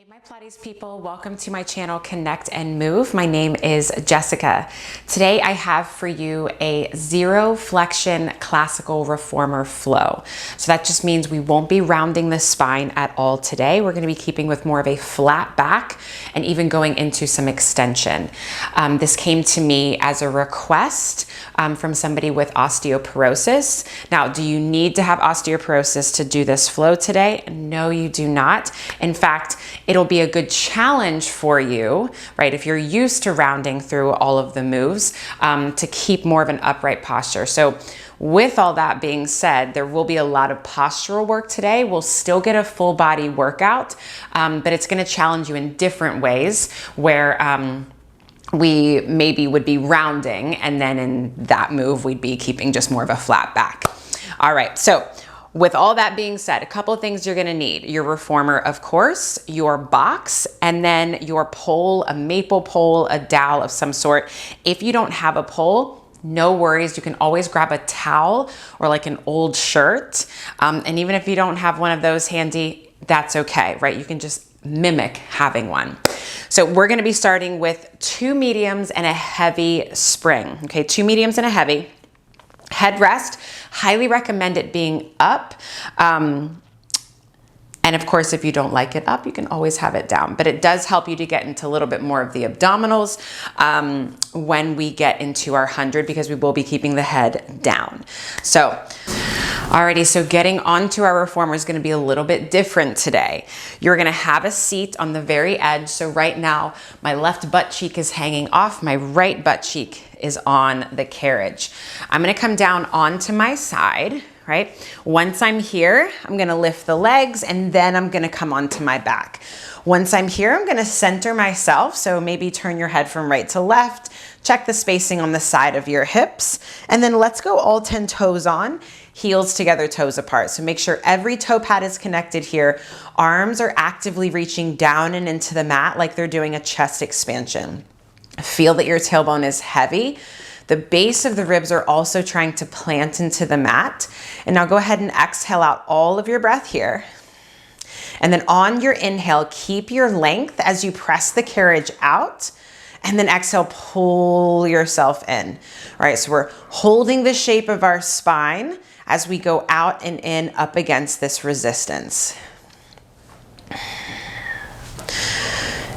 Hey my Pilates people, welcome to my channel Connect and Move. My name is Jessica. Today I have for you a zero flexion classical reformer flow. So that just means we won't be rounding the spine at all today. We're going to be keeping with more of a flat back and even going into some extension. This came to me as a request from somebody with osteoporosis. Now, do you need to have osteoporosis to do this flow today? No, you do not. In fact, it'll be a good challenge for you, right? If you're used to rounding through all of the moves, to keep more of an upright posture. So with all that being said, there will be a lot of postural work today. We'll still get a full body workout, but it's gonna challenge you in different ways where we maybe would be rounding, and then in that move, we'd be keeping just more of a flat back. All right, so with all that being said, a couple of things you're gonna need. Your reformer, of course, your box, and then your pole, a maple pole, a dowel of some sort. If you don't have a pole, no worries. You can always grab a towel or like an old shirt. And even if you don't have one of those handy, that's okay, right? You can just mimic having one. So we're gonna be starting with 2 mediums and a heavy spring. Okay, 2 mediums and a heavy. Headrest, highly recommend it being up. And of course, if you don't like it up, you can always have it down. But it does help you to get into a little bit more of the abdominals when we get into our 100, because we will be keeping the head down. So, alrighty, so getting onto our reformer is gonna be a little bit different today. You're gonna have a seat on the very edge. So right now, my left butt cheek is hanging off, my right butt cheek is on the carriage. I'm gonna come down onto my side, right? Once I'm here, I'm gonna lift the legs and then I'm gonna come onto my back. Once I'm here, I'm gonna center myself. So maybe turn your head from right to left, check the spacing on the side of your hips, and then let's go all 10 toes on, heels together, toes apart. So make sure every toe pad is connected here. Arms are actively reaching down and into the mat like they're doing a chest expansion. Feel that your tailbone is heavy. The base of the ribs are also trying to plant into the mat. And now go ahead and exhale out all of your breath here. And then on your inhale, keep your length as you press the carriage out. And then exhale, pull yourself in. All right, so we're holding the shape of our spine as we go out and in up against this resistance.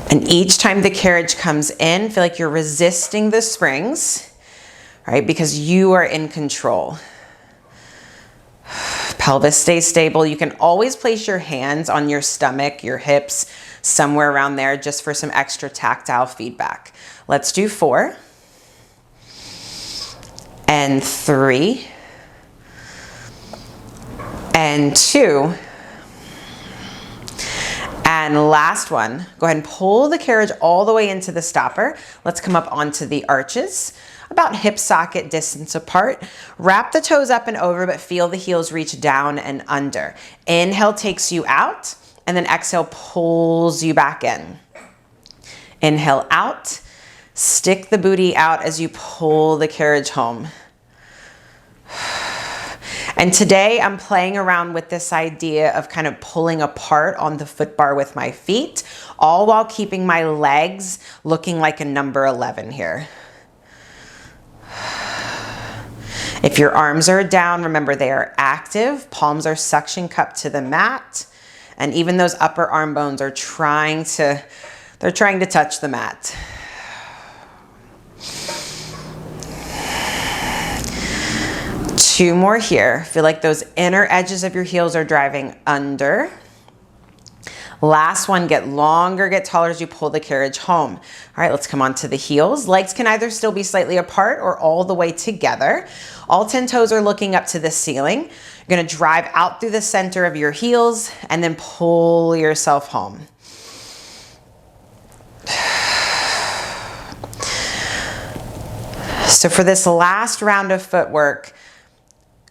And each time the carriage comes in, feel like you're resisting the springs, right? Because you are in control. Pelvis stays stable. You can always place your hands on your stomach, your hips, somewhere around there, just for some extra tactile feedback. Let's do 4 and 3 and 2. And last one, go ahead and pull the carriage all the way into the stopper. Let's come up onto the arches, about hip socket distance apart. Wrap the toes up and over, but feel the heels reach down and under. Inhale takes you out, and then exhale pulls you back in. Inhale out, stick the booty out as you pull the carriage home. And today I'm playing around with this idea of kind of pulling apart on the foot bar with my feet, all while keeping my legs looking like a number 11 here. If your arms are down, remember they are active, palms are suction cupped to the mat, and even those upper arm bones are trying to touch the mat. Two more here. Feel like those inner edges of your heels are driving under. Last one, get longer, get taller as you pull the carriage home. All right, let's come on to the heels. Legs can either still be slightly apart or all the way together. All 10 toes are looking up to the ceiling. You're gonna drive out through the center of your heels and then pull yourself home. So for this last round of footwork,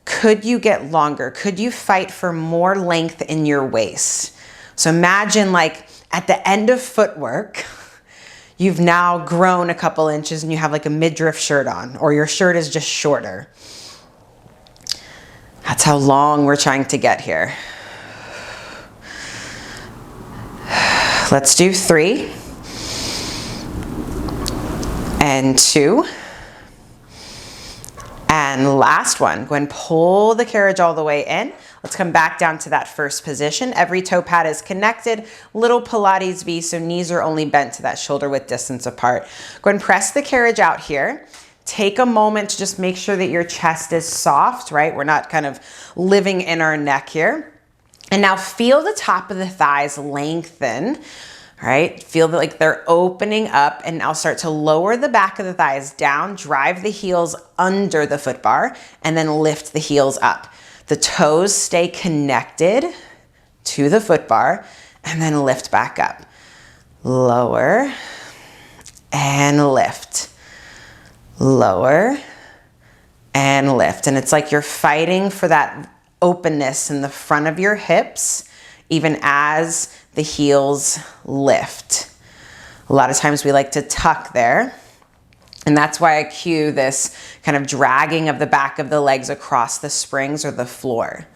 could you get longer? Could you fight for more length in your waist? So imagine like at the end of footwork, you've now grown a couple inches and you have like a midriff shirt on, or your shirt is just shorter. That's how long we're trying to get here. Let's do 3 and 2. And last one, go and pull the carriage all the way in. Let's come back down to that first position. Every toe pad is connected, little Pilates V, so knees are only bent to that shoulder width distance apart. Go ahead and press the carriage out here. Take a moment to just make sure that your chest is soft, right? We're not kind of living in our neck here. And now feel the top of the thighs lengthen, right? Feel like they're opening up, and now start to lower the back of the thighs down, drive the heels under the foot bar, and then lift the heels up. The toes stay connected to the foot bar, and then lift back up. Lower and lift. Lower and lift. And it's like you're fighting for that openness in the front of your hips, even as the heels lift. A lot of times we like to tuck there, and that's why I cue this kind of dragging of the back of the legs across the springs or the floor.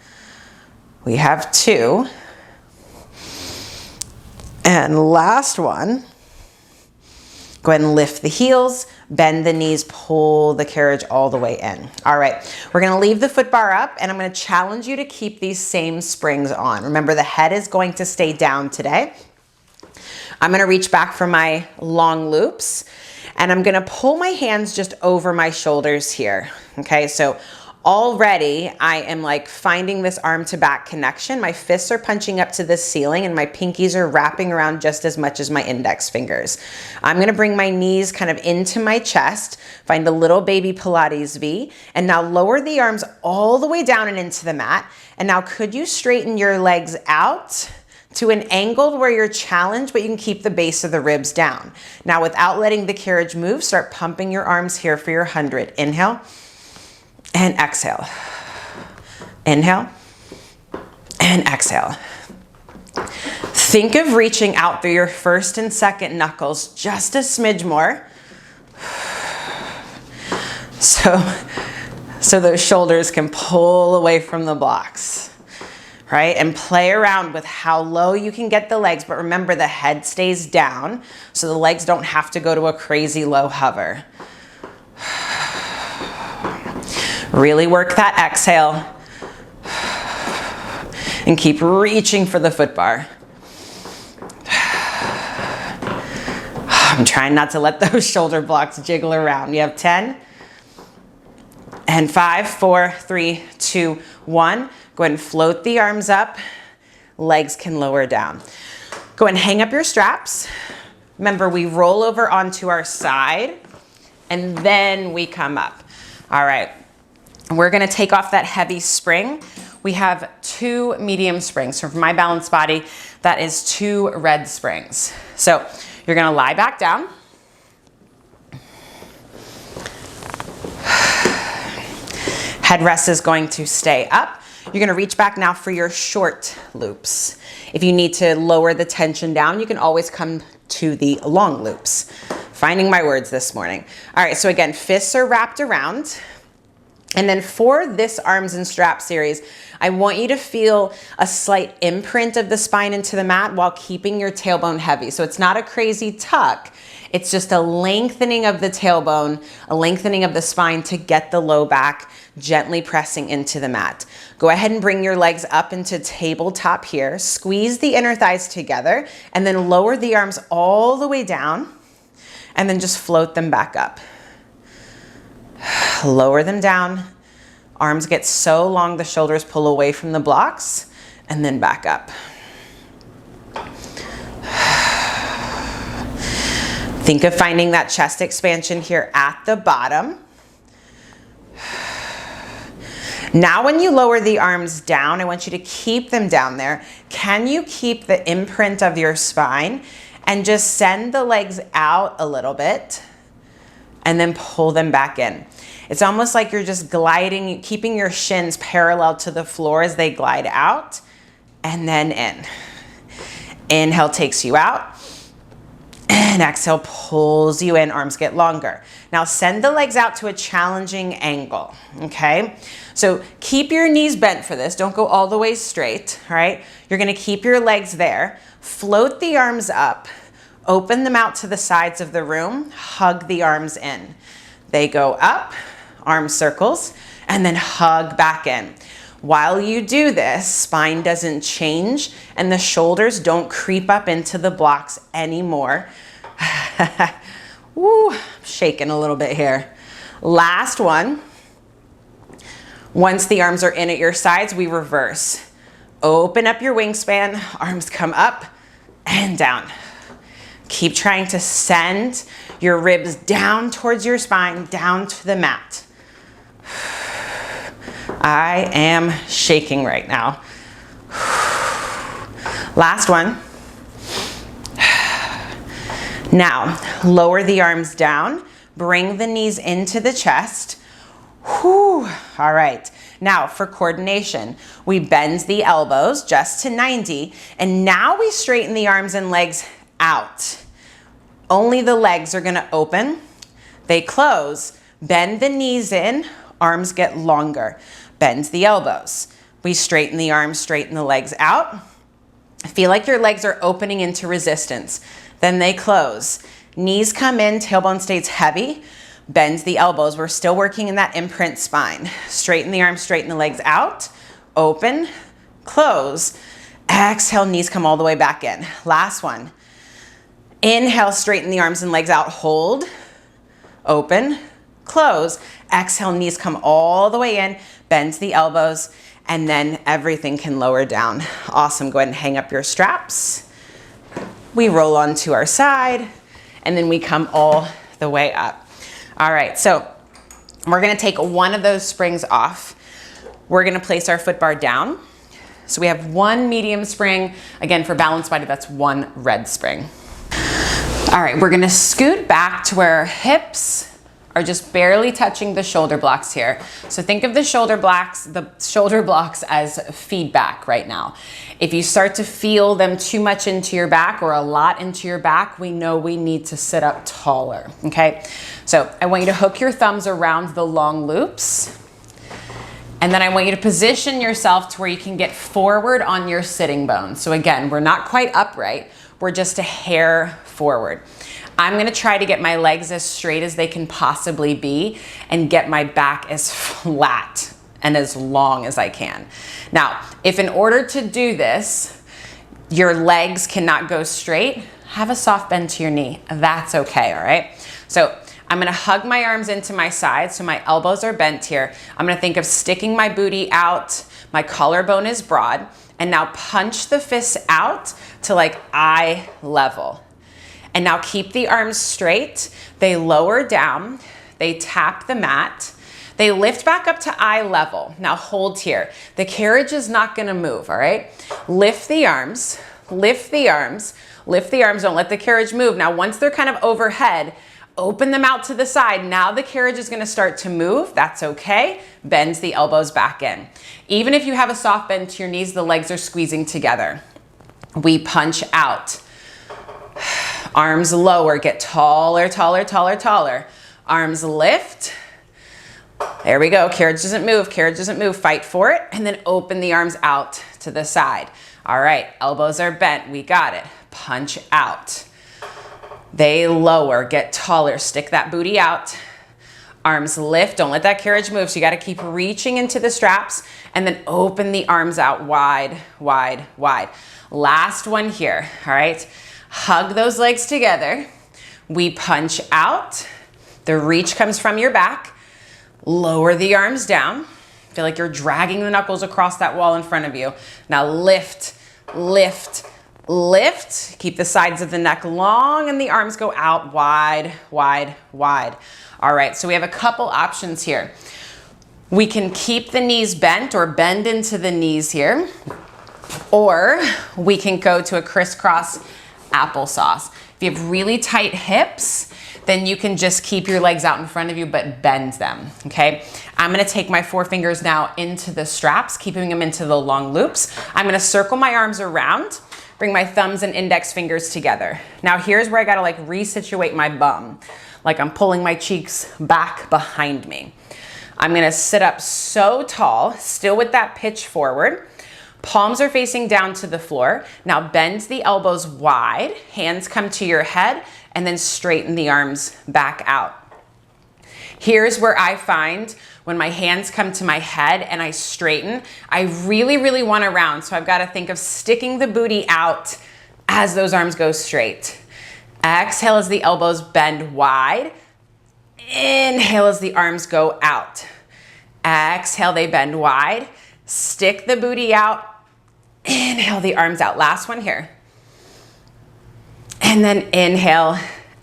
We have 2. And last one. Go ahead and lift the heels, bend the knees, pull the carriage all the way in. All right, we're gonna leave the foot bar up, and I'm gonna challenge you to keep these same springs on. Remember, the head is going to stay down today. I'm gonna reach back for my long loops, and I'm gonna pull my hands just over my shoulders here. Okay, so already I am like finding this arm to back connection. My fists are punching up to the ceiling, and my pinkies are wrapping around just as much as my index fingers. I'm gonna bring my knees kind of into my chest, find a little baby Pilates V, and now lower the arms all the way down and into the mat. And now could you straighten your legs out to an angle where you're challenged, but you can keep the base of the ribs down. Now, without letting the carriage move, start pumping your arms here for your 100. Inhale. And exhale. Inhale and exhale. Think of reaching out through your first and second knuckles just a smidge more. So those shoulders can pull away from the blocks, right? And play around with how low you can get the legs, but remember the head stays down, so the legs don't have to go to a crazy low hover. Really work that exhale, and keep reaching for the foot bar. I'm trying not to let those shoulder blocks jiggle around. You have 10 and 5, 4, 3, 2, 1. Go ahead and float the arms up. Legs can lower down. Go ahead and hang up your straps. Remember, we roll over onto our side, and then we come up. All right. We're gonna take off that heavy spring. We have 2 medium springs. So for my balanced body, that is 2 red springs. So you're gonna lie back down. Headrest is going to stay up. You're gonna reach back now for your short loops. If you need to lower the tension down, you can always come to the long loops. Finding my words this morning. All right, so again, fists are wrapped around. And then for this arms and strap series, I want you to feel a slight imprint of the spine into the mat while keeping your tailbone heavy. So it's not a crazy tuck. It's just a lengthening of the tailbone, a lengthening of the spine to get the low back gently pressing into the mat. Go ahead and bring your legs up into tabletop here. Squeeze the inner thighs together, and then lower the arms all the way down, and then just float them back up. Lower them down. Arms get so long the shoulders pull away from the blocks, and then back up. Think of finding that chest expansion here at the bottom. Now when you lower the arms down, I want you to keep them down there. Can you keep the imprint of your spine and just send the legs out a little bit and then pull them back in? It's almost like you're just gliding, keeping your shins parallel to the floor as they glide out and then in. Inhale takes you out, and and exhale, pulls you in, arms get longer. Now send the legs out to a challenging angle, okay? So keep your knees bent for this. Don't go all the way straight, all right? You're gonna keep your legs there. Float the arms up. Open them out to the sides of the room. Hug the arms in. They go up, arm circles, and then hug back in. While you do this, spine doesn't change and the shoulders don't creep up into the blocks anymore. Woo, shaking a little bit here. Last one. Once the arms are in at your sides, we reverse. Open up your wingspan, arms come up and down. Keep trying to send your ribs down towards your spine, down to the mat. I am shaking right now. Last one. Now, lower the arms down, bring the knees into the chest. Whew. All right. Now for coordination, we bend the elbows just to 90, and now we straighten the arms and legs out. Only the legs are gonna open, they close, bend the knees in, arms get longer. Bend the elbows. We straighten the arms, straighten the legs out. Feel like your legs are opening into resistance. Then they close. Knees come in, tailbone stays heavy. Bend the elbows. We're still working in that imprint spine. Straighten the arms, straighten the legs out. Open, close. Exhale, knees come all the way back in. Last one. Inhale, straighten the arms and legs out. Hold, open, close. Exhale, knees come all the way in. Bend the elbows, and then everything can lower down. Awesome. Go ahead and hang up your straps. We roll onto our side, and then we come all the way up. All right, so we're gonna take one of those springs off. We're gonna place our foot bar down. So we have one medium spring. Again, for balanced body, that's one red spring. All right, we're gonna scoot back to where our hips are just barely touching the shoulder blocks here. So think of the shoulder blocks as feedback right now. If you start to feel them too much into your back or a lot into your back, we know we need to sit up taller, okay? So I want you to hook your thumbs around the long loops. And then I want you to position yourself to where you can get forward on your sitting bones. So again, we're not quite upright, we're just a hair forward. I'm gonna try to get my legs as straight as they can possibly be and get my back as flat and as long as I can. Now, if in order to do this, your legs cannot go straight, have a soft bend to your knee. That's okay, all right? So I'm gonna hug my arms into my sides so my elbows are bent here. I'm gonna think of sticking my booty out, my collarbone is broad, and now punch the fists out to like eye level. And now keep the arms straight. They lower down, they tap the mat, they lift back up to eye level. Now hold here. The carriage is not gonna move, all right? Lift the arms, lift the arms, lift the arms, don't let the carriage move. Now once they're kind of overhead, open them out to the side. Now the carriage is gonna start to move, that's okay. Bend the elbows back in. Even if you have a soft bend to your knees, the legs are squeezing together. We punch out. Arms lower, get taller, taller, taller, taller. Arms lift. There we go, carriage doesn't move, fight for it, and then open the arms out to the side. All right, elbows are bent, we got it. Punch out. They lower, get taller, stick that booty out. Arms lift, don't let that carriage move, so you gotta keep reaching into the straps, and then open the arms out wide, wide, wide. Last one here, all right? Hug those legs together. We punch out. The reach comes from your back. Lower the arms down. Feel like you're dragging the knuckles across that wall in front of you. Now lift, lift, lift. Keep the sides of the neck long and the arms go out wide, wide, wide. All right, so we have a couple options here. We can keep the knees bent or bend into the knees here, or we can go to a crisscross applesauce. If you have really tight hips, then you can just keep your legs out in front of you, but bend them, okay? I'm gonna take my forefingers now into the straps, keeping them into the long loops. I'm gonna circle my arms around, bring my thumbs and index fingers together. Now here's where I gotta like resituate my bum. Like I'm pulling my cheeks back behind me. I'm gonna sit up so tall, still with that pitch forward. Palms are facing down to the floor. Now bend the elbows wide, hands come to your head, and then straighten the arms back out. Here's where I find when my hands come to my head and I straighten, I really, really want to round. So I've got to think of sticking the booty out as those arms go straight. Exhale as the elbows bend wide. Inhale as the arms go out. Exhale, they bend wide. Stick the booty out. Inhale the arms out. Last one here. And then inhale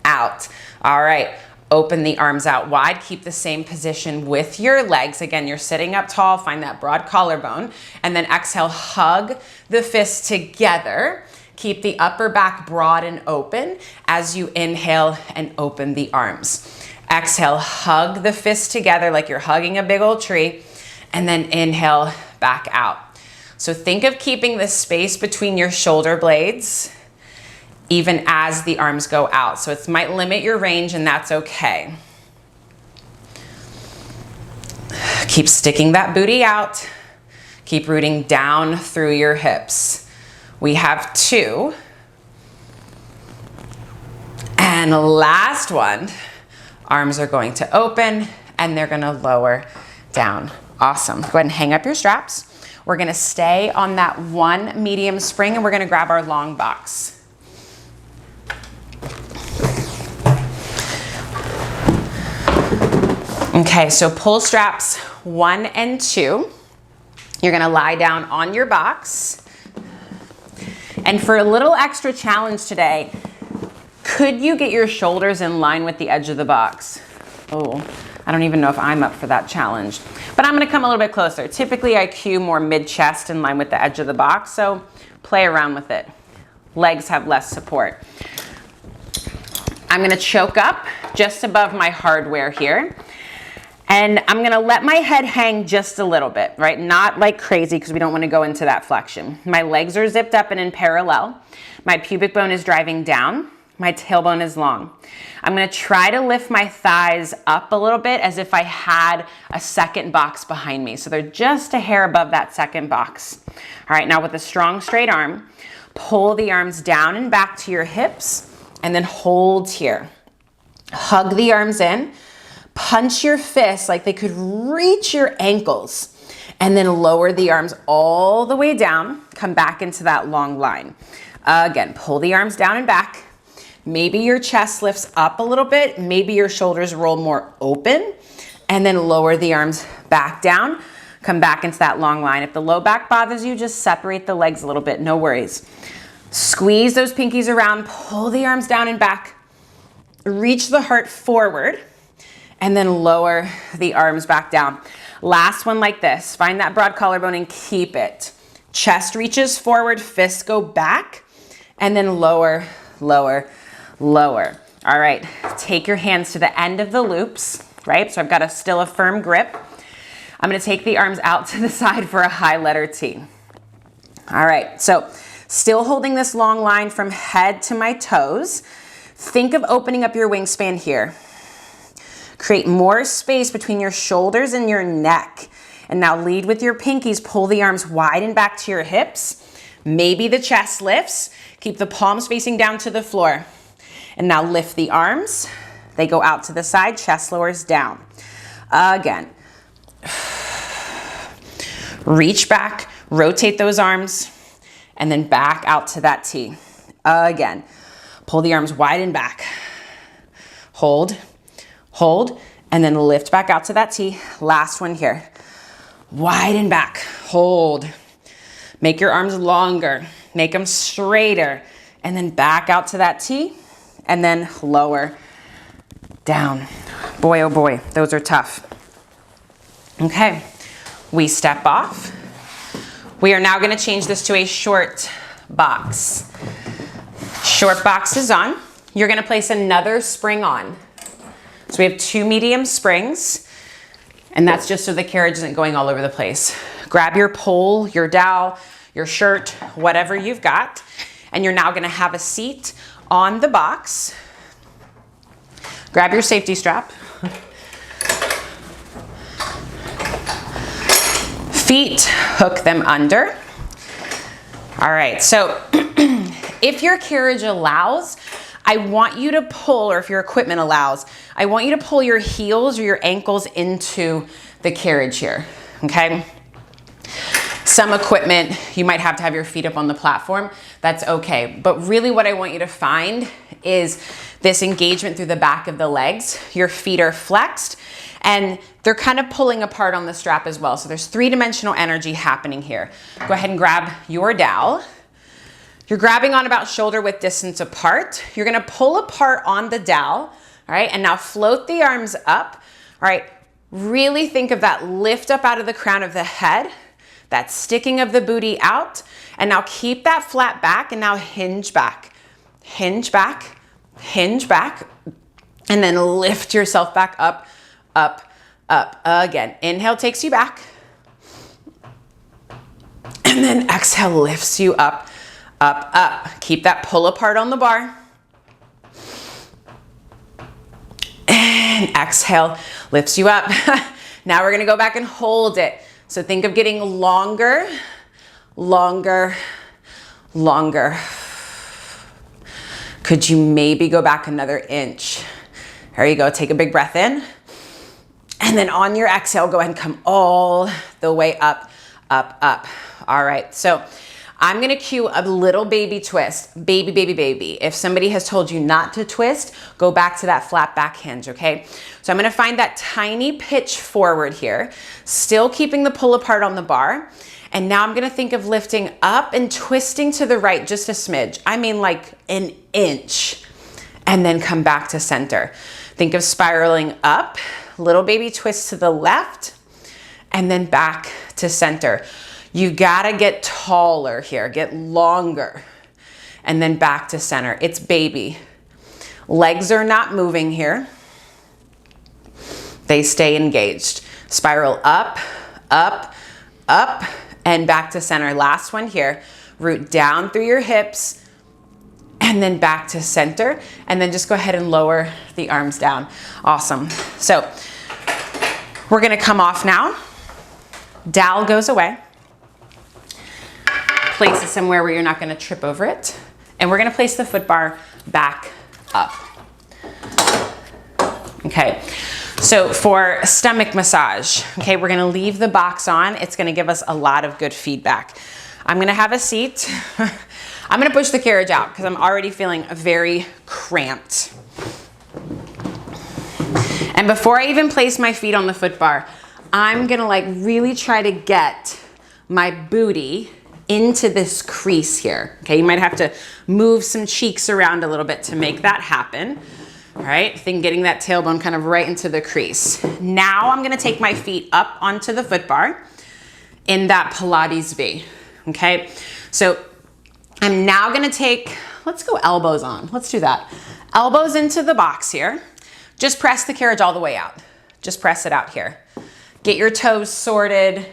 out. All right. Open the arms out wide. Keep the same position with your legs. Again, you're sitting up tall. Find that broad collarbone. And then exhale, hug the fists together. Keep the upper back broad and open as you inhale and open the arms. Exhale, hug the fists together like you're hugging a big old tree. And then inhale back out. So think of keeping the space between your shoulder blades even as the arms go out. So it might limit your range, and that's okay. Keep sticking that booty out. Keep rooting down through your hips. We have 2. And last one, arms are going to open and they're gonna lower down. Awesome. Go ahead and hang up your straps. We're gonna stay on that one medium spring and we're gonna grab our long box. Okay, so pull straps 1 and 2. You're gonna lie down on your box. And for a little extra challenge today, could you get your shoulders in line with the edge of the box? Oh, I don't even know if I'm up for that challenge, but I'm gonna come a little bit closer. Typically I cue more mid-chest in line with the edge of the box, so play around with it. Legs have less support. I'm gonna choke up just above my hardware here. And I'm gonna let my head hang just a little bit, right? Not like crazy because we don't wanna go into that flexion. My legs are zipped up and in parallel. My pubic bone is driving down. My tailbone is long. I'm gonna try to lift my thighs up a little bit as if I had a second box behind me. So they're just a hair above that second box. All right, now with a strong straight arm, pull the arms down and back to your hips and then hold here. Hug the arms in. Punch your fists like they could reach your ankles and then lower the arms all the way down. Come back into that long line. Again, pull the arms down and back. Maybe your chest lifts up a little bit. Maybe your shoulders roll more open and then lower the arms back down. Come back into that long line. If the low back bothers you, just separate the legs a little bit. No worries. Squeeze those pinkies around. Pull the arms down and back. Reach the heart forward. And then lower the arms back down. Last one like this. Find that broad collarbone and keep it. Chest reaches forward, fists go back, and then lower, lower, lower. All right, take your hands to the end of the loops, right? So I've got still a firm grip. I'm gonna take the arms out to the side for a high letter T. All right, so still holding this long line from head to my toes. Think of opening up your wingspan here. Create more space between your shoulders and your neck. And now lead with your pinkies. Pull the arms wide and back to your hips. Maybe the chest lifts. Keep the palms facing down to the floor. And now lift the arms. They go out to the side. Chest lowers down. Again. Reach back. Rotate those arms. And then back out to that T. Again. Pull the arms wide and back. Hold. Hold, and then lift back out to that T. Last one here. Wide and back, hold. Make your arms longer, make them straighter, and then back out to that T, and then lower down. Boy, oh boy, those are tough. Okay, we step off. We are now gonna change this to a short box. Short box is on. You're gonna place another spring on. So we have 2 medium springs, and that's just so the carriage isn't going all over the place. Grab your pole, your dowel, your shirt, whatever you've got, and you're now gonna have a seat on the box. Grab your safety strap. Feet, hook them under. All right, so if your carriage allows, I want you to pull, or if your equipment allows, I want you to pull your heels or your ankles into the carriage here, okay? Some equipment, you might have to have your feet up on the platform. That's okay. But really what I want you to find is this engagement through the back of the legs. Your feet are flexed and they're kind of pulling apart on the strap as well. So there's three-dimensional energy happening here. Go ahead and grab your dowel. You're grabbing on about shoulder width distance apart. You're gonna pull apart on the dowel, all right? And now float the arms up, all right? Really think of that lift up out of the crown of the head, that sticking of the booty out, and now keep that flat back and now hinge back, hinge back, hinge back, and then lift yourself back up, up, up. Again, inhale takes you back, and then exhale lifts you up, up, up. Keep that pull apart on the bar. And exhale lifts you up. Now we're gonna go back and hold it. So think of getting longer, longer, longer. Could you maybe go back another inch? There you go, take a big breath in. And then on your exhale, go ahead and come all the way up, up, up. All right, so I'm gonna cue a little baby twist, baby, baby, baby. If somebody has told you not to twist, go back to that flat back hinge, okay? So I'm gonna find that tiny pitch forward here, still keeping the pull apart on the bar. And now I'm gonna think of lifting up and twisting to the right just a smidge. I mean like an inch. And then come back to center. Think of spiraling up, little baby twist to the left, and then back to center. You gotta get taller here, get longer, and then back to center. It's baby. Legs are not moving here. They stay engaged. Spiral up, up, up, and back to center. Last one here. Root down through your hips, and then back to center, and then just go ahead and lower the arms down. Awesome. So we're gonna come off now. Dowel goes away. Place it somewhere where you're not gonna trip over it. And we're gonna place the foot bar back up. Okay, so for stomach massage, okay, we're gonna leave the box on. It's gonna give us a lot of good feedback. I'm gonna have a seat. I'm gonna push the carriage out because I'm already feeling very cramped. And before I even place my feet on the foot bar, I'm gonna like really try to get my booty into this crease here. Okay, you might have to move some cheeks around a little bit to make that happen. All right, think getting that tailbone kind of right into the crease. Now I'm gonna take my feet up onto the foot bar in that Pilates V. Okay, so I'm now gonna take, let's go elbows on. Let's do that. Elbows into the box here. Just press the carriage all the way out. Just press it out here. Get your toes sorted,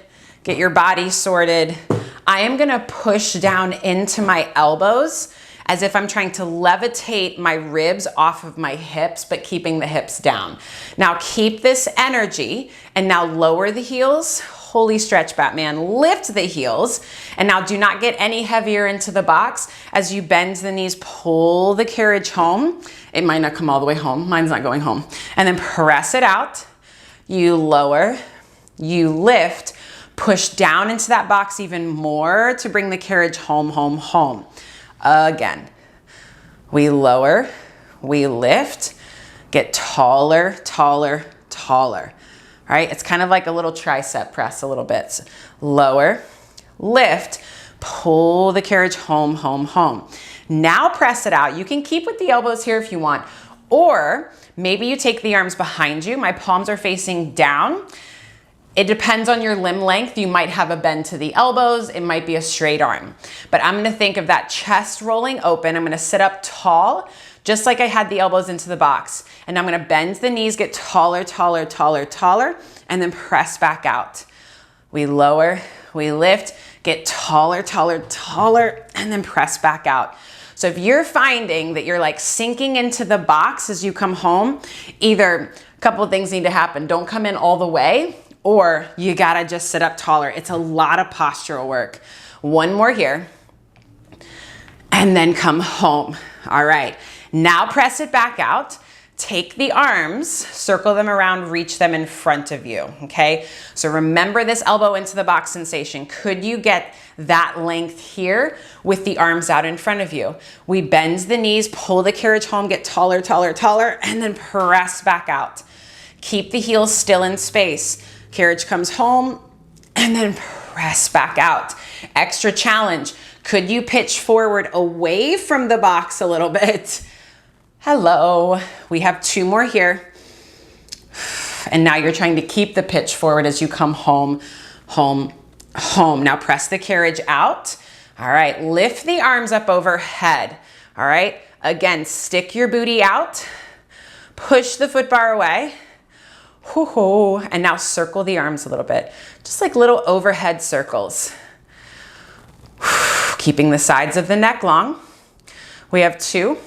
get your body sorted. I am gonna push down into my elbows as if I'm trying to levitate my ribs off of my hips, but keeping the hips down. Now keep this energy and now lower the heels. Holy stretch, Batman. Lift the heels. And now do not get any heavier into the box. As you bend the knees, pull the carriage home. It might not come all the way home. Mine's not going home. And then press it out. You lower, you lift, push down into that box even more to bring the carriage home, home, home. Again, we lower, we lift, get taller, taller, taller. All right, it's kind of like a little tricep press a little bit. So lower, lift, pull the carriage home, home, home. Now press it out. You can keep with the elbows here if you want, or maybe you take the arms behind you. My palms are facing down. It depends on your limb length. You might have a bend to the elbows. It might be a straight arm. But I'm gonna think of that chest rolling open. I'm gonna sit up tall, just like I had the elbows into the box. And I'm gonna bend the knees, get taller, taller, taller, taller, and then press back out. We lower, we lift, get taller, taller, taller, and then press back out. So if you're finding that you're like sinking into the box as you come home, either a couple of things need to happen. Don't come in all the way, or you gotta just sit up taller. It's a lot of postural work. One more here, and then come home. All right, now press it back out. Take the arms, circle them around, reach them in front of you, okay? So remember this elbow into the box sensation. Could you get that length here with the arms out in front of you? We bend the knees, pull the carriage home, get taller, taller, taller, and then press back out. Keep the heels still in space. Carriage comes home, and then press back out. Extra challenge. Could you pitch forward away from the box a little bit? Hello, we have 2 more here. And now you're trying to keep the pitch forward as you come home, home, home. Now press the carriage out. All right, lift the arms up overhead. All right, again, stick your booty out. Push the foot bar away. Hoo-hoo. And now circle the arms a little bit. Just like little overhead circles. Keeping the sides of the neck long. We have 2.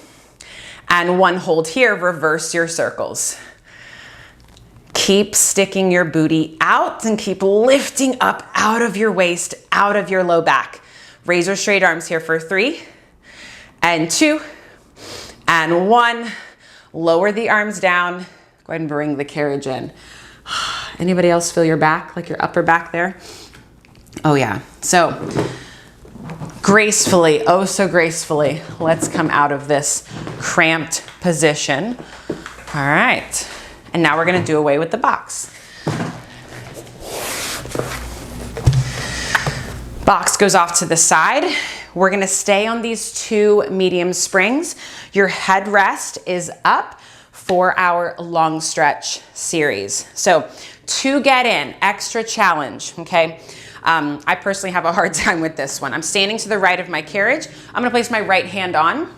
And 1 hold here, reverse your circles. Keep sticking your booty out and keep lifting up out of your waist, out of your low back. Razor straight arms here for 3 and 2 and 1. Lower the arms down. Go ahead and bring the carriage in. Anybody else feel your back, like your upper back there? Oh yeah. So gracefully, oh so gracefully, let's come out of this cramped position. All right, and now we're gonna do away with the box. Box goes off to the side. We're gonna stay on these 2 medium springs. Your headrest is up for our long stretch series. So to get in, extra challenge, okay? I personally have a hard time with this one. I'm standing to the right of my carriage. I'm gonna place my right hand on.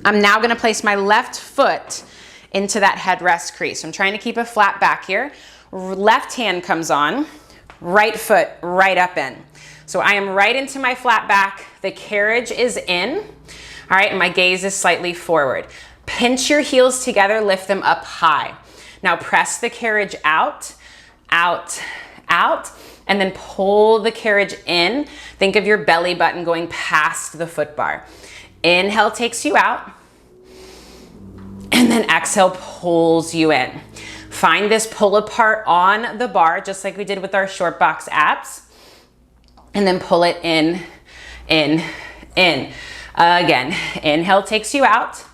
I'm now gonna place my left foot into that headrest crease. I'm trying to keep a flat back here. Left hand comes on, right foot right up in. So I am right into my flat back. The carriage is in, all right, and my gaze is slightly forward. Pinch your heels together, lift them up high. Now press the carriage out, out, out, and then pull the carriage in. Think of your belly button going past the foot bar. Inhale takes you out, and then exhale pulls you in. Find this pull apart on the bar, just like we did with our short box abs, and then pull it in, in, in. Again, inhale takes you out.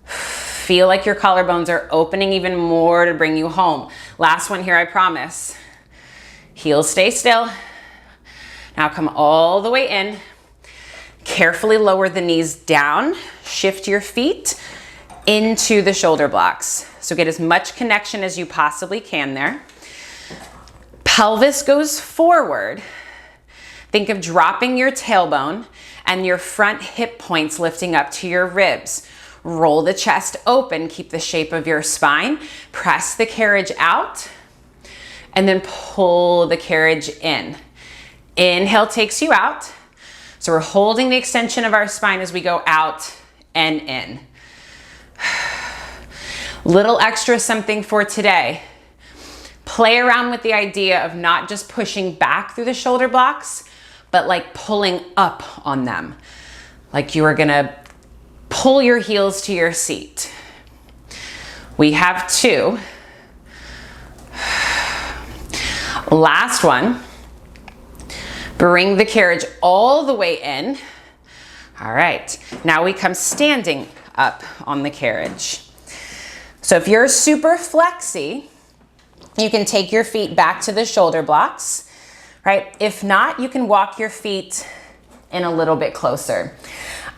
Feel like your collarbones are opening even more to bring you home. Last one here, I promise. Heels stay still. Now come all the way in. Carefully lower the knees down. Shift your feet into the shoulder blocks. So get as much connection as you possibly can there. Pelvis goes forward. Think of dropping your tailbone and your front hip points lifting up to your ribs. Roll the chest open, keep the shape of your spine. Press the carriage out and then pull the carriage in. Inhale takes you out. So we're holding the extension of our spine as we go out and in. Little extra something for today. Play around with the idea of not just pushing back through the shoulder blocks, but like pulling up on them. Like you are gonna pull your heels to your seat. We have 2. Last one. Bring the carriage all the way in. All right, now we come standing up on the carriage. So if you're super flexy, you can take your feet back to the shoulder blocks, right? If not, you can walk your feet in a little bit closer.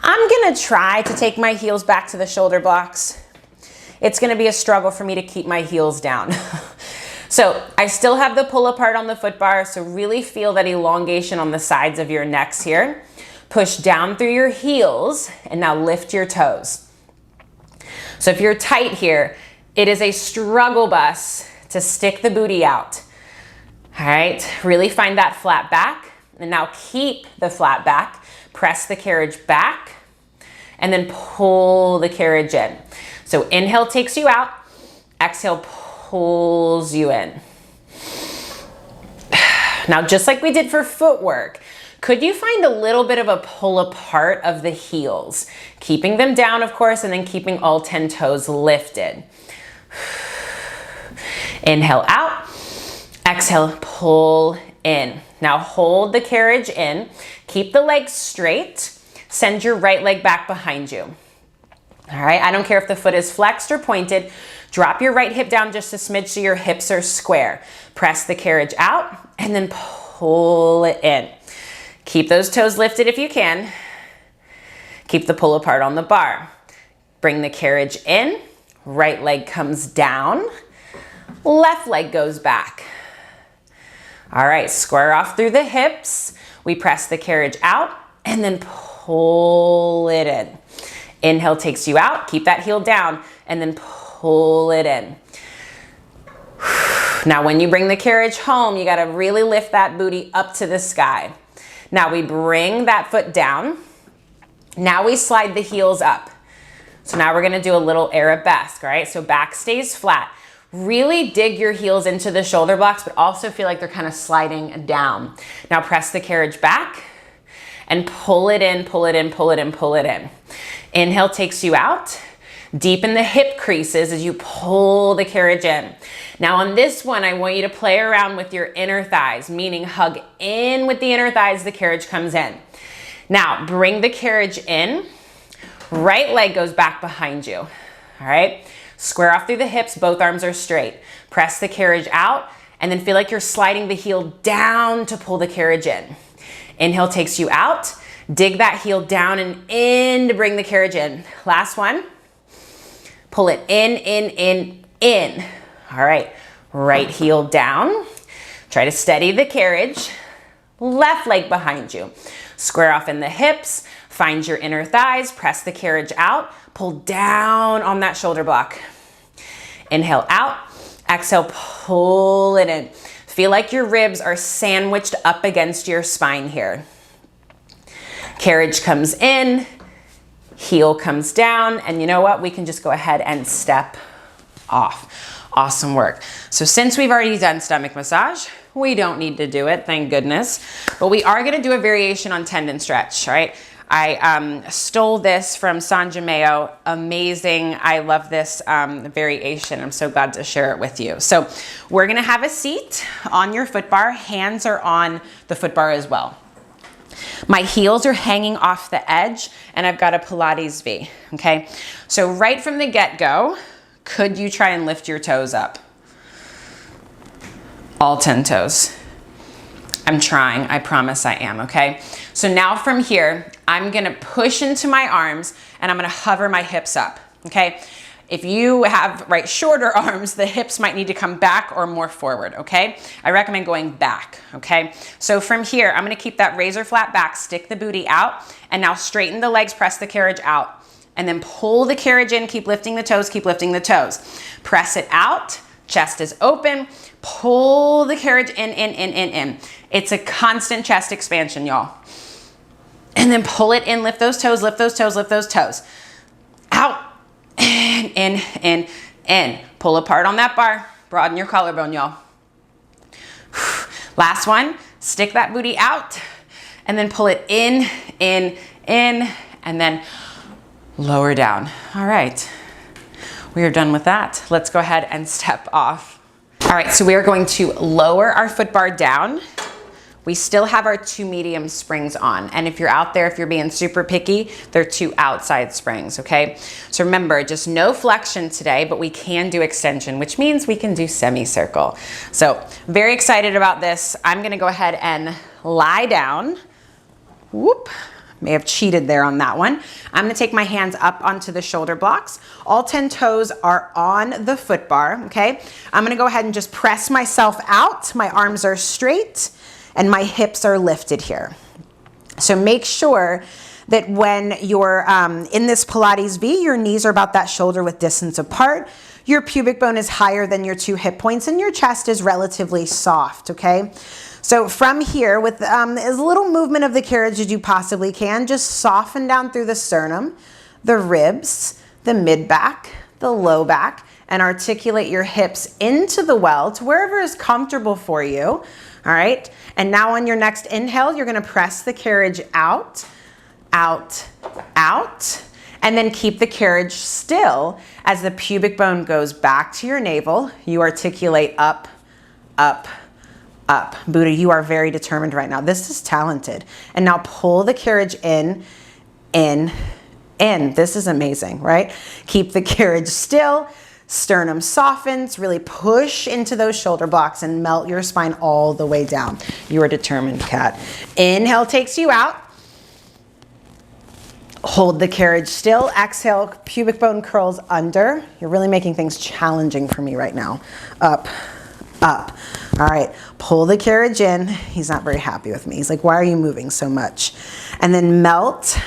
I'm gonna try to take my heels back to the shoulder blocks. It's gonna be a struggle for me to keep my heels down. So I still have the pull apart on the foot bar, so really feel that elongation on the sides of your necks here. Push down through your heels and now lift your toes. So if you're tight here, it is a struggle bus to stick the booty out. All right, really find that flat back and now keep the flat back. Press the carriage back and then pull the carriage in. So inhale takes you out, exhale pulls you in. Now, just like we did for footwork, could you find a little bit of a pull apart of the heels? Keeping them down, of course, and then keeping all 10 toes lifted. Inhale out, exhale, pull in. Now hold the carriage in, keep the legs straight, send your right leg back behind you. All right, I don't care if the foot is flexed or pointed, drop your right hip down just a smidge so your hips are square. Press the carriage out and then pull it in. Keep those toes lifted if you can. Keep the pull apart on the bar. Bring the carriage in, right leg comes down, left leg goes back. All right, square off through the hips. We press the carriage out and then pull it in. Inhale takes you out, keep that heel down, and then pull it in. Now when you bring the carriage home, you gotta really lift that booty up to the sky. Now we bring that foot down. Now we slide the heels up. So now we're gonna do a little arabesque, all right? So back stays flat. Really dig your heels into the shoulder blocks, but also feel like they're kind of sliding down. Now press the carriage back and pull it in, pull it in, pull it in, pull it in. Inhale takes you out. Deepen the hip creases as you pull the carriage in. Now on this one, I want you to play around with your inner thighs, meaning hug in with the inner thighs, the carriage comes in. Now bring the carriage in, right leg goes back behind you, all right? Square off through the hips, both arms are straight. Press the carriage out and then feel like you're sliding the heel down to pull the carriage in. Inhale takes you out, dig that heel down and in to bring the carriage in. Last one. Pull it in. All right, right heel down. Try to steady the carriage. Left leg behind you. Square off in the hips, find your inner thighs, press the carriage out, pull down on that shoulder block. Inhale out, exhale, pull it in. Feel like your ribs are sandwiched up against your spine here. Carriage comes in, heel comes down, and you know what? We can just go ahead and step off. Awesome work. So since we've already done stomach massage, we don't need to do it, thank goodness. But we are gonna do a variation on tendon stretch, right? I stole this from Sanjameo. Amazing. I love this variation. I'm so glad to share it with you. So we're gonna have a seat on your foot bar. Hands are on the foot bar as well. My heels are hanging off the edge and I've got a Pilates V, okay? So right from the get-go, could you try and lift your toes up? All 10 toes. I'm trying, I promise I am, okay? So now from here, I'm gonna push into my arms and I'm gonna hover my hips up, okay? If you have shorter arms, the hips might need to come back or more forward, okay? I recommend going back, okay? So from here, I'm gonna keep that razor flat back, stick the booty out, and now straighten the legs, press the carriage out, and then pull the carriage in, keep lifting the toes, keep lifting the toes. Press it out, chest is open, pull the carriage in. It's a constant chest expansion, y'all. And then pull it in, lift those toes, lift those toes, lift those toes. Out. In. Pull apart on that bar. Broaden your collarbone, y'all. Last one. Stick that booty out and then pull it in, and then lower down. All right. We are done with that. Let's go ahead and step off. All right, so we are going to lower our foot bar down. We still have our 2 medium springs on. And if you're out there, if you're being super picky, they're 2 outside springs, okay? So remember, just no flexion today, but we can do extension, which means we can do semicircle. So very excited about this. I'm gonna go ahead and lie down. Whoop, may have cheated there on that one. I'm gonna take my hands up onto the shoulder blocks. All 10 toes are on the foot bar, okay? I'm gonna go ahead and just press myself out. My arms are straight and my hips are lifted here. So make sure that when you're in this Pilates V, your knees are about that shoulder width distance apart, your pubic bone is higher than your 2 hip points, and your chest is relatively soft, okay? So from here, with as little movement of the carriage as you possibly can, just soften down through the sternum, the ribs, the mid back, the low back, and articulate your hips into the well to wherever is comfortable for you. All right. And now on your next inhale, you're going to press the carriage out, out, out, and then keep the carriage still as the pubic bone goes back to your navel. You articulate up, up, up. Buddha, you are very determined right now. This is talented. And now pull the carriage in, in, in. This is amazing, right? Keep the carriage still. Sternum softens, really push into those shoulder blocks and melt your spine all the way down. You are determined, cat. Inhale takes you out. Hold the carriage still. Exhale, pubic bone curls under. You're really making things challenging for me right now. Up, up. All right, pull the carriage in. He's not very happy with me. He's like, why are you moving so much? And then melt,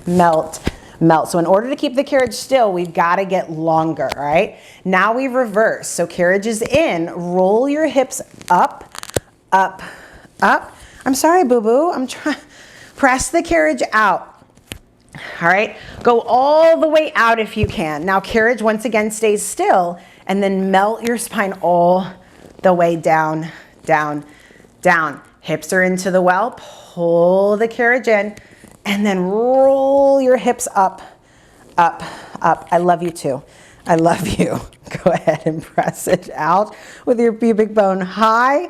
melt, melt. So in order to keep the carriage still, we've got to get longer, all right? Now we reverse. So carriage is in. Roll your hips up, up, up. I'm sorry, boo-boo. I'm trying. Press the carriage out. All right, go all the way out if you can. Now carriage once again stays still, and then melt your spine all the way down, down, down. Hips are into the well. Pull the carriage in, and then roll your hips up, up, up. I love you too. I love you. Go ahead and press it out with your pubic bone high,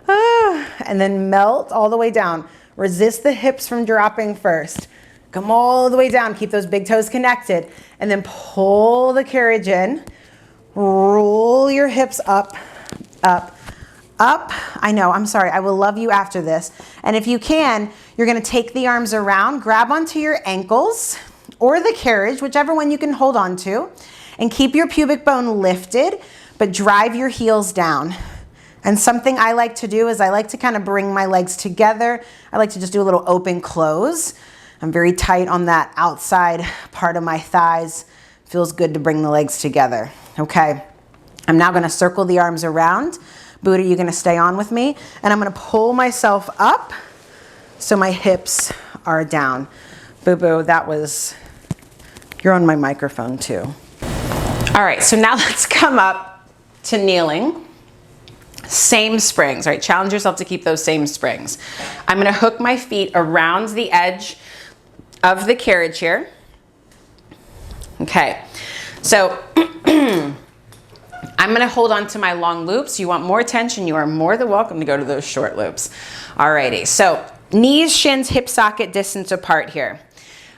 and then melt all the way down. Resist the hips from dropping first. Come all the way down. Keep those big toes connected. And then pull the carriage in. Roll your hips up, up, up. I know, I'm sorry. I will love you after this. And if you can, you're going to take the arms around, grab onto your ankles or the carriage, whichever one you can hold on to, and keep your pubic bone lifted, but drive your heels down. And something I like to do is I like to kind of bring my legs together. I like to just do a little open close. I'm very tight on that outside part of my thighs. Feels good to bring the legs together. Okay, I'm now gonna circle the arms around. Buddha, you're gonna stay on with me. And I'm gonna pull myself up so my hips are down. Boo-boo, that was, you're on my microphone too. All right, so now let's come up to kneeling. Same springs, right? Challenge yourself to keep those same springs. I'm gonna hook my feet around the edge of the carriage here. Okay, so I'm gonna hold on to my long loops. You want more tension, you are more than welcome to go to those short loops. Alrighty, so knees, shins, hip socket distance apart here.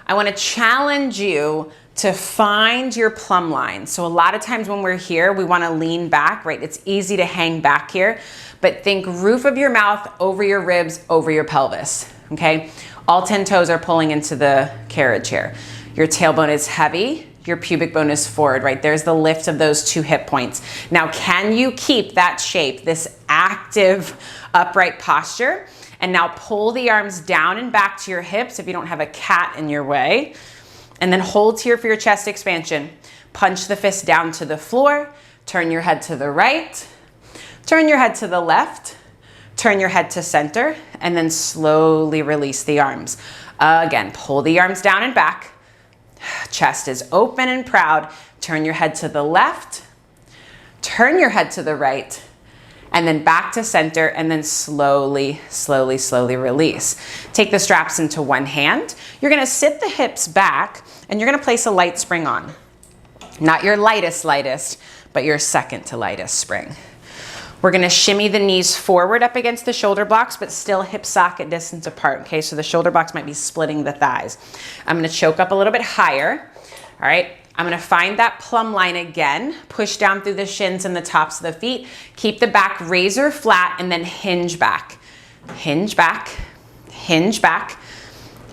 I wanna challenge you to find your plumb line. So a lot of times when we're here, we wanna lean back, right? It's easy to hang back here, but think roof of your mouth, over your ribs, over your pelvis, okay? All 10 toes are pulling into the carriage here. Your tailbone is heavy, your pubic bone is forward, right? There's the lift of those 2 hip points. Now, can you keep that shape, this active upright posture? And now pull the arms down and back to your hips if you don't have a cat in your way. And then hold here for your chest expansion. Punch the fist down to the floor, turn your head to the right, turn your head to the left, turn your head to center, and then slowly release the arms. Again, pull the arms down and back. Chest is open and proud. Turn your head to the left, turn your head to the right, and then back to center, and then slowly, slowly, slowly release. Take the straps into one hand. You're gonna sit the hips back, and you're gonna place a light spring on. Not your lightest, but your second to lightest spring. We're gonna shimmy the knees forward up against the shoulder blocks, but still hip socket distance apart, okay? So the shoulder blocks might be splitting the thighs. I'm gonna choke up a little bit higher, all right? I'm gonna find that plumb line again, push down through the shins and the tops of the feet, keep the back razor flat, and then hinge back. Hinge back, hinge back.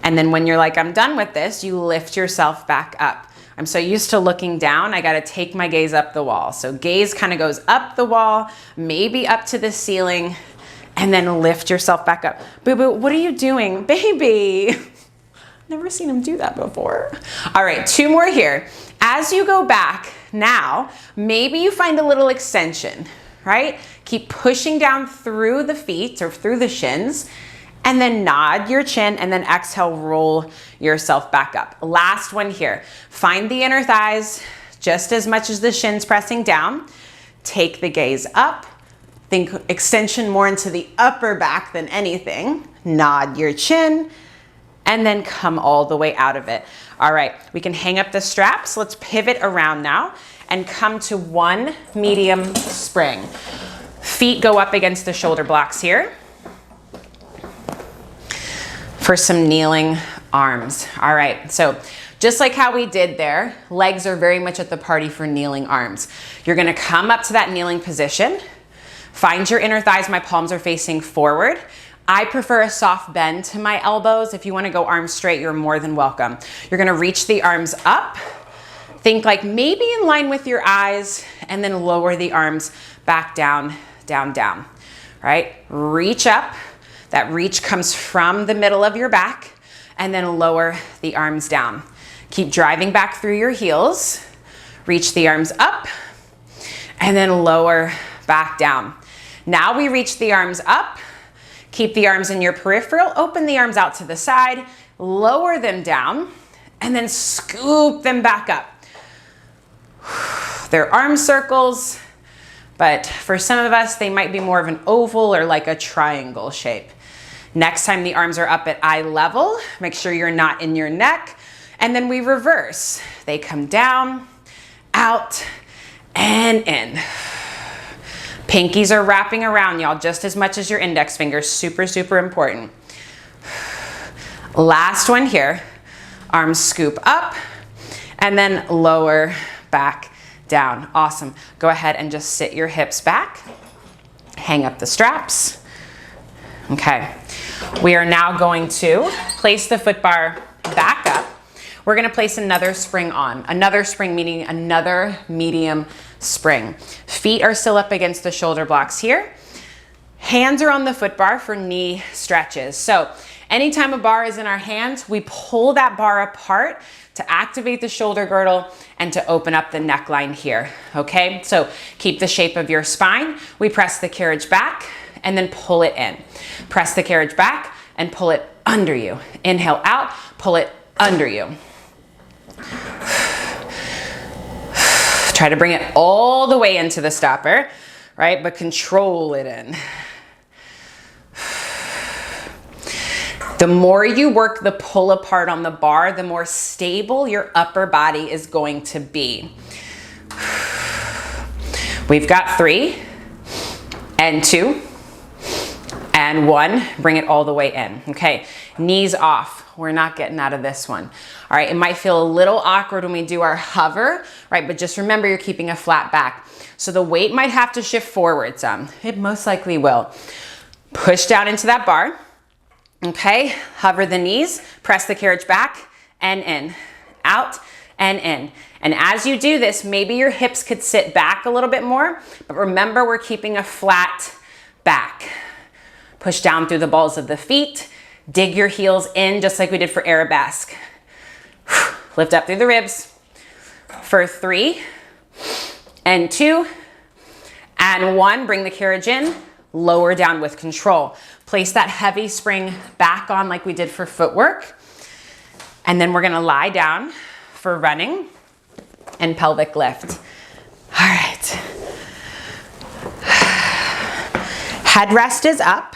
And then when you're like, I'm done with this, you lift yourself back up. I'm so used to looking down, I gotta take my gaze up the wall. So gaze kind of goes up the wall, maybe up to the ceiling, and then lift yourself back up. Boo-boo, what are you doing? Baby. Never seen him do that before. All right, 2 more here. As you go back now, maybe you find a little extension, right? Keep pushing down through the feet or through the shins, and then nod your chin, and then exhale, roll yourself back up. Last one here. Find the inner thighs just as much as the shins pressing down. Take the gaze up. Think extension more into the upper back than anything. Nod your chin and then come all the way out of it. All right, we can hang up the straps. Let's pivot around now and come to one medium spring. Feet go up against the shoulder blocks here for some kneeling arms. All right, so just like how we did there, legs are very much at the party for kneeling arms. You're gonna come up to that kneeling position, find your inner thighs, my palms are facing forward. I prefer a soft bend to my elbows. If you wanna go arms straight, you're more than welcome. You're gonna reach the arms up, think like maybe in line with your eyes, and then lower the arms back down, down, down, right? Reach up. That reach comes from the middle of your back, and then lower the arms down. Keep driving back through your heels. Reach the arms up, and then lower back down. Now we reach the arms up. Keep the arms in your peripheral. Open the arms out to the side. Lower them down, and then scoop them back up. They're arm circles, but for some of us, they might be more of an oval or like a triangle shape. Next time the arms are up at eye level, make sure you're not in your neck, and then we reverse. They come down, out, and in. Pinkies are wrapping around, y'all, just as much as your index fingers. Super, super important. Last one here. Arms scoop up, and then lower back down. Awesome. Go ahead and just sit your hips back. Hang up the straps. Okay. We are now going to place the foot bar back up. We're going to place another spring on. Another spring meaning another medium spring. Feet are still up against the shoulder blocks here. Hands are on the foot bar for knee stretches. So anytime a bar is in our hands, we pull that bar apart to activate the shoulder girdle and to open up the neckline here, okay? So keep the shape of your spine. We press the carriage back and then pull it in. Press the carriage back and pull it under you. Inhale out, pull it under you. Try to bring it all the way into the stopper, right? But control it in. The more you work the pull apart on the bar, the more stable your upper body is going to be. We've got 3 and 2 and 1. Bring it all the way in. Okay, knees off. We're not getting out of this one. All right, it might feel a little awkward when we do our hover, right? But just remember you're keeping a flat back. So the weight might have to shift forward some. It most likely will. Push down into that bar. Okay, hover the knees, press the carriage back and in, out and in. And as you do this, maybe your hips could sit back a little bit more, but remember we're keeping a flat back. Push down through the balls of the feet, dig your heels in just like we did for arabesque. Lift up through the ribs for 3 and 2 and 1. Bring the carriage in, lower down with control. Place that heavy spring back on like we did for footwork. And then we're gonna lie down for running and pelvic lift. All right. Headrest is up.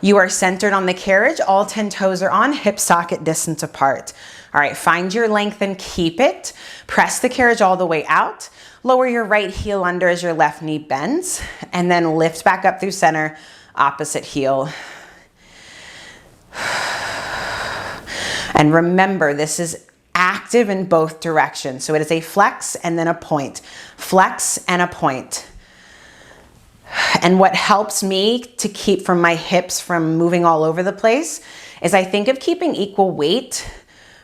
You are centered on the carriage. All 10 toes are on, hip socket distance apart. All right, find your length and keep it. Press the carriage all the way out. Lower your right heel under as your left knee bends, and then lift back up through center, opposite heel. And remember, this is active in both directions. So it is a flex and then a point. Flex and a point. And what helps me to keep from my hips from moving all over the place is I think of keeping equal weight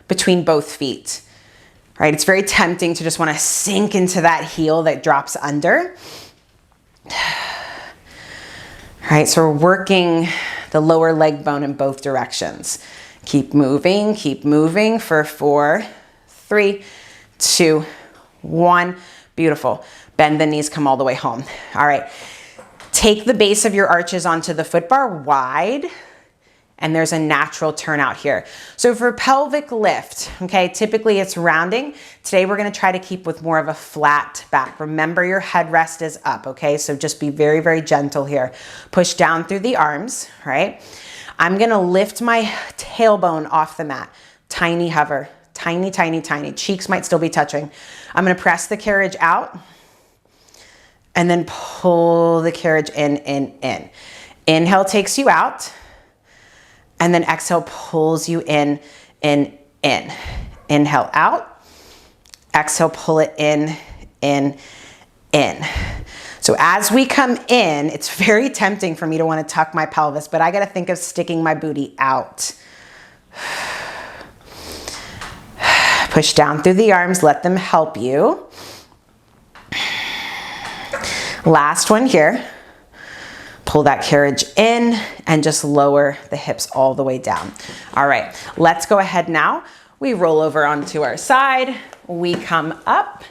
between both feet. Right? It's very tempting to just want to sink into that heel that drops under. Right, so we're working the lower leg bone in both directions. Keep moving for 4, 3, 2, 1. Beautiful. Bend the knees, come all the way home. All right, take the base of your arches onto the foot bar wide and there's a natural turnout here. So for pelvic lift, okay, typically it's rounding. Today we're gonna try to keep with more of a flat back. Remember your headrest is up, okay? So just be very, very gentle here. Push down through the arms, right? I'm gonna lift my tailbone off the mat. Tiny hover, tiny, tiny, tiny. Cheeks might still be touching. I'm gonna press the carriage out and then pull the carriage in, in. Inhale takes you out. And then exhale pulls you in, in. Inhale out. Exhale, pull it in. So as we come in, it's very tempting for me to want to tuck my pelvis, but I got to think of sticking my booty out. Push down through the arms, let them help you. Last one here. Pull that carriage in and just lower the hips all the way down. All right, let's go ahead now. We roll over onto our side. We come up.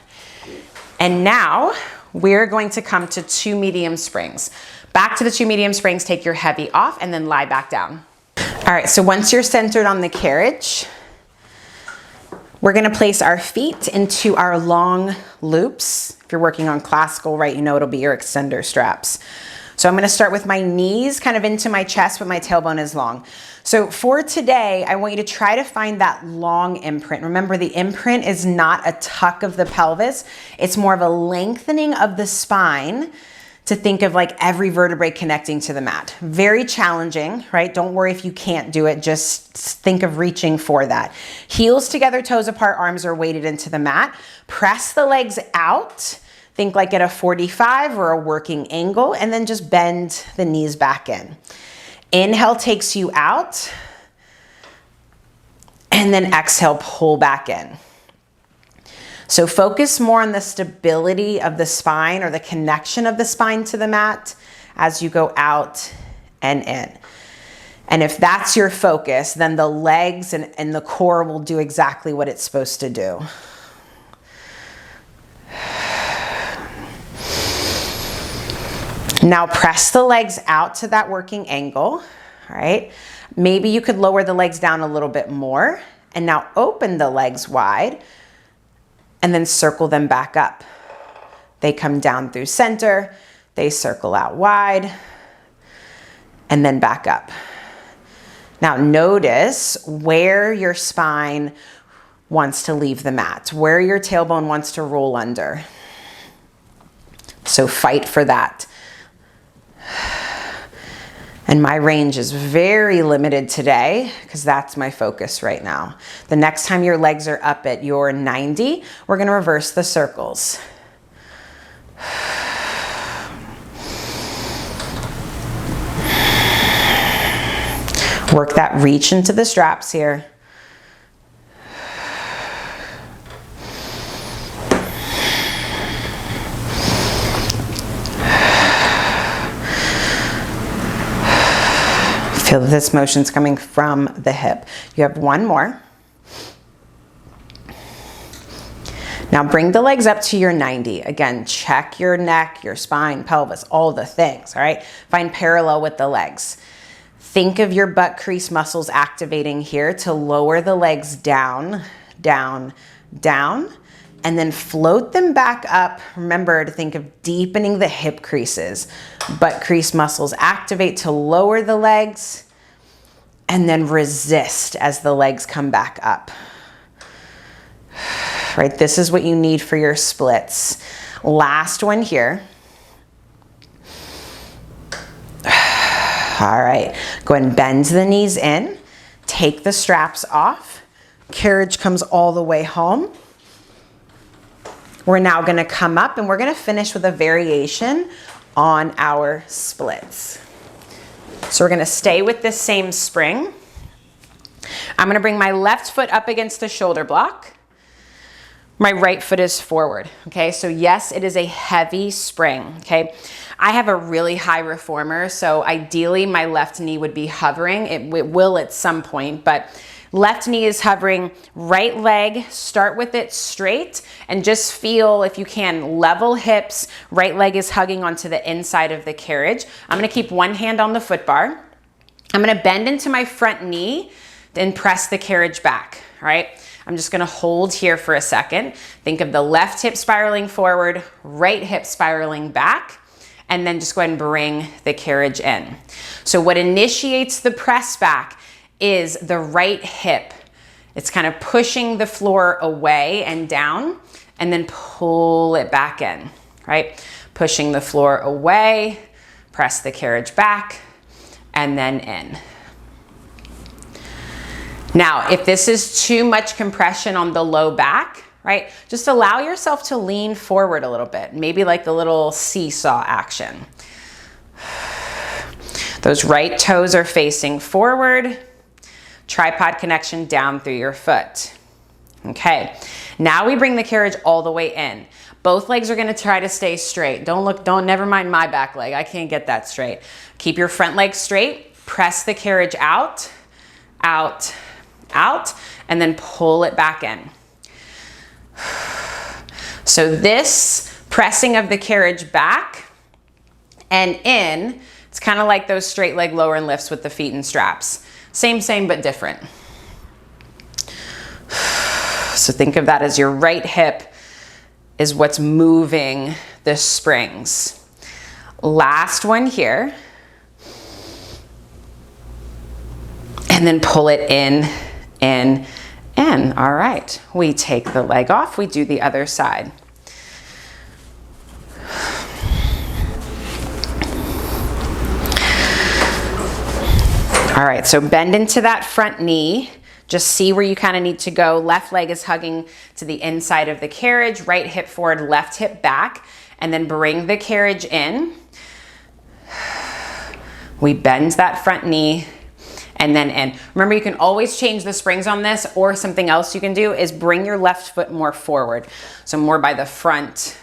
And now we're going to come to 2 medium springs. Back to the 2 medium springs, take your heavy off and then lie back down. All right, so once you're centered on the carriage, we're gonna place our feet into our long loops. If you're working on classical, right, you know it'll be your extender straps. So I'm gonna start with my knees kind of into my chest, but my tailbone is long. So for today, I want you to try to find that long imprint. Remember, the imprint is not a tuck of the pelvis. It's more of a lengthening of the spine to think of like every vertebrae connecting to the mat. Very challenging, right? Don't worry if you can't do it. Just think of reaching for that. Heels together, toes apart, arms are weighted into the mat. Press the legs out. Think like at a 45 or a working angle, and then just bend the knees back in. Inhale takes you out, and then exhale, pull back in. So focus more on the stability of the spine or the connection of the spine to the mat as you go out and in. And if that's your focus, then the legs and the core will do exactly what it's supposed to do. Now press the legs out to that working angle, all right? Maybe you could lower the legs down a little bit more, and now open the legs wide and then circle them back up. They come down through center, they circle out wide, and then back up. Now notice where your spine wants to leave the mat, where your tailbone wants to roll under. So fight for that. And my range is very limited today because that's my focus right now. The next time your legs are up at your 90, we're gonna reverse the circles. Work that reach into the straps here. Feel this motion's coming from the hip. You have one more. Now bring the legs up to your 90. Again, check your neck, your spine, pelvis, all the things, all right? Find parallel with the legs. Think of your butt crease muscles activating here to lower the legs down, down, down, and then float them back up. Remember to think of deepening the hip creases. Butt crease muscles activate to lower the legs, and then resist as the legs come back up. Right, this is what you need for your splits. Last one here. All right, go ahead and bend the knees in, take the straps off. Carriage comes all the way home. We're now gonna come up and we're gonna finish with a variation on our splits. So we're gonna stay with this same spring. I'm gonna bring my left foot up against the shoulder block. My right foot is forward, okay? So yes, it is a heavy spring, okay? I have a really high reformer, so ideally my left knee would be hovering. It will at some point, but left knee is hovering, right leg, start with it straight and just feel, if you can, level hips, right leg is hugging onto the inside of the carriage. I'm gonna keep one hand on the foot bar I'm gonna bend into my front knee, then press the carriage back, all right? I'm just gonna hold here for a second. Think of the left hip spiraling forward, right hip spiraling back, and then just go ahead and bring the carriage in. So what initiates the press back is the right hip. It's kind of pushing the floor away and down, and then pull it back in, right? Pushing the floor away, press the carriage back, and then in. Now, if this is too much compression on the low back, right, just allow yourself to lean forward a little bit, maybe like the little seesaw action. Those right toes are facing forward, tripod connection down through your foot. Okay, now we bring the carriage all the way in. Both legs are gonna try to stay straight. Never mind my back leg, I can't get that straight. Keep your front leg straight, press the carriage out, out, out, and then pull it back in. So this pressing of the carriage back and in, it's kind of like those straight leg lower and lifts with the feet and straps. Same, but different. So think of that as your right hip is what's moving the springs. Last one here. And then pull it in. All right, we take the leg off, we do the other side. All right, so bend into that front knee. Just see where you kind of need to go. Left leg is hugging to the inside of the carriage, right hip forward, left hip back, and then bring the carriage in. We bend that front knee and then in. Remember, you can always change the springs on this, or something else you can do is bring your left foot more forward. So more by the front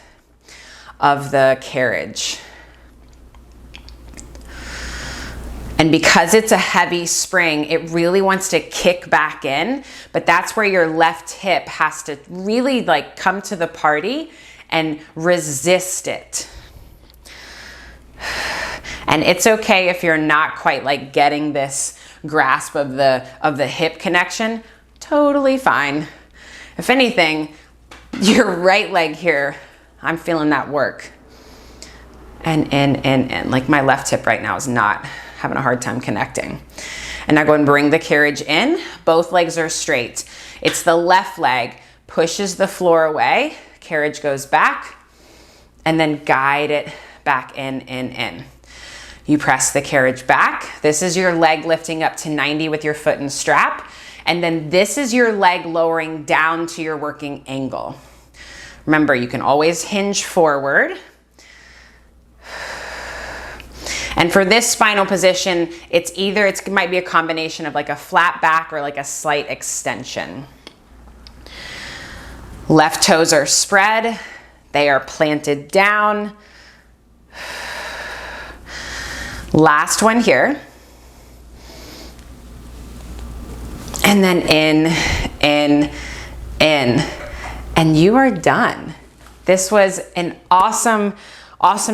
of the carriage. And because it's a heavy spring, it really wants to kick back in, but that's where your left hip has to really like come to the party and resist it. And it's okay if you're not quite like getting this grasp of the hip connection, totally fine. If anything, your right leg here, I'm feeling that work. And like my left hip right now is not having a hard time connecting. And now go and bring the carriage in. Both legs are straight. It's the left leg pushes the floor away, carriage goes back, and then guide it back in. You press the carriage back. This is your leg lifting up to 90 with your foot and strap. And then this is your leg lowering down to your working angle. Remember, you can always hinge forward. And for this spinal position, it might be a combination of like a flat back or like a slight extension. Left toes are spread. They are planted down. Last one here. And then in. And you are done. This was an awesome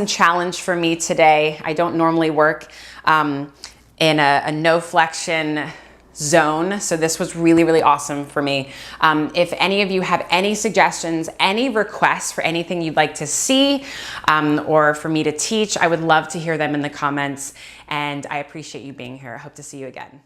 challenge for me today. I don't normally work in a no flexion zone, so this was really awesome for me. If any of you have any suggestions, any requests for anything you'd like to see or for me to teach, I would love to hear them in the comments, and I appreciate you being here. I hope to see you again.